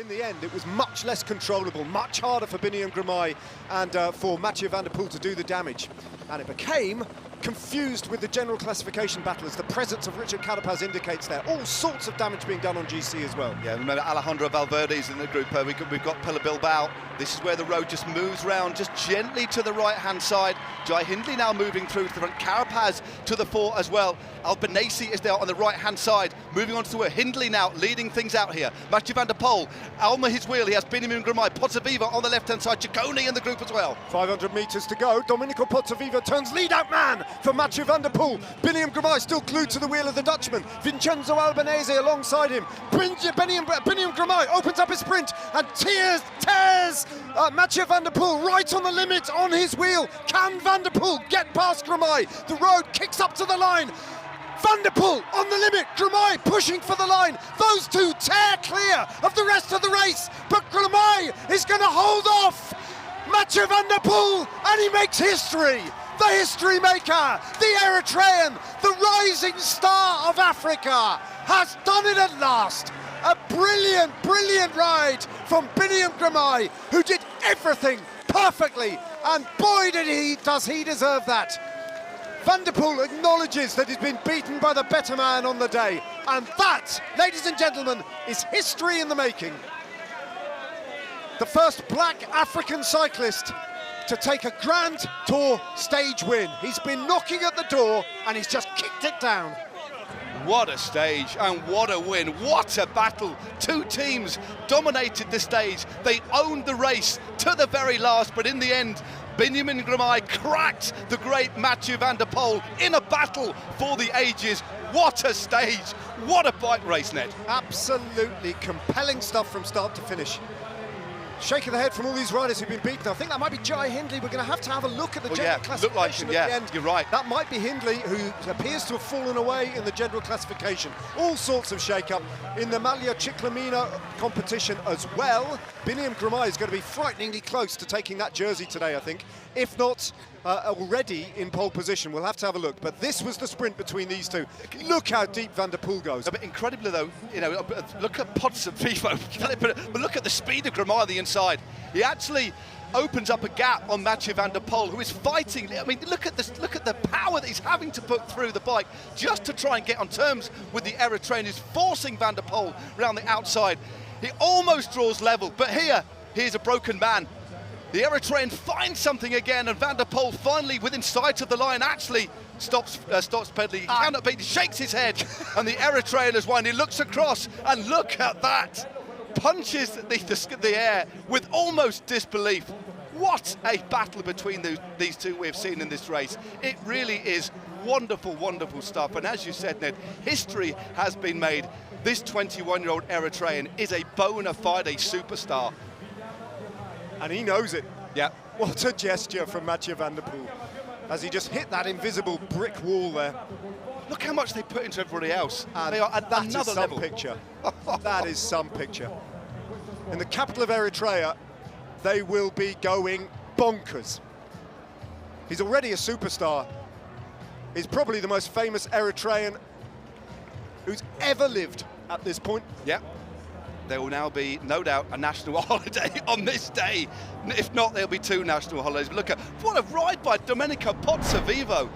in the end, it was much less controllable, much harder for Biniam Girmay and for Mathieu van der Poel to do the damage. And it became confused with the general classification battle, as the presence of Richard Carapaz indicates there. All sorts of damage being done on GC as well. Yeah, remember Alejandro Valverde's in the group. We've got Pella Bilbao. This is where the road just moves round, just gently to the right-hand side. Jai Hindley now moving through to the front. Carapaz to the fore as well. Albanese is there on the right-hand side, moving on to where Hindley now leading things out here. Mathieu van der Poel, Alma his wheel. He has Biniam Girmay, Pozzovivo on the left-hand side. Ciccone in the group as well. 500 metres to go. Domenico Pozzovivo turns lead-out man for Mathieu van der Poel. Biniam Girmay still glued to the wheel of the Dutchman. Vincenzo Albanese alongside him. Biniam Girmay opens up his sprint and tears Mathieu van der Poel right on the limit on his wheel. Can Van der Poel get past Girmay? The road kicks up to the line. Van der Poel on the limit, Girmay pushing for the line. Those two tear clear of the rest of the race, but Girmay is going to hold off Mathieu van der Poel, and he makes history. The history maker, the Eritrean, the rising star of Africa, has done it at last. A brilliant, brilliant ride from Biniam Girmay, who did everything perfectly, and boy does he deserve that. Van der Poel acknowledges that he's been beaten by the better man on the day, and that, ladies and gentlemen, is history in the making. The first black African cyclist to take a Grand Tour stage win. He's been knocking at the door and he's just kicked it down. What a stage and what a win, what a battle. Two teams dominated the stage, they owned the race to the very last, but in the end, Biniam Girmay cracked the great Mathieu van der Poel in a battle for the ages. What a stage, what a bike race, Ned. Absolutely compelling stuff from start to finish. Shaking the head from all these riders who've been beaten. I think that might be Jai Hindley. We're going to have a look at the general classification at the end. You're right. That might be Hindley, who appears to have fallen away in the general classification. All sorts of shake-up in the Maglia Ciclamina competition as well. Biniam Girmay is going to be frighteningly close to taking that jersey today, I think. If not already in pole position, we'll have to have a look. But this was the sprint between these two. Look how deep Van der Poel goes. But incredibly though, you know, look at Pozzovivo, but look at the speed of Girmay on the inside. He actually opens up a gap on Mathieu van der Poel, who is fighting. I mean, look at this, look at the power that he's having to put through the bike just to try and get on terms with the Eritrean. He's forcing Van der Poel around the outside. He almost draws level, but here's a broken man. The Eritrean finds something again, and Van der Poel finally, within sight of the line, actually stops pedaling. He cannot beat, he shakes his head, and the Eritrean has won. He looks across, and look at that. Punches the air with almost disbelief. What a battle between these two we've seen in this race. It really is wonderful, wonderful stuff. And as you said, Ned, history has been made. This 21-year-old Eritrean is a bona fide superstar. And he knows it. Yeah. What a gesture from Mathieu van der Poel, as he just hit that invisible brick wall there. Look how much they put into everybody else. And they are at that another is some level. picture. That is some picture. In the capital of Eritrea, they will be going bonkers. He's already a superstar. He's probably the most famous Eritrean who's ever lived at this point. Yeah. There will now be, no doubt, a national holiday on this day. If not, there'll be two national holidays. But look at what a ride by Domenico Pozzovivo.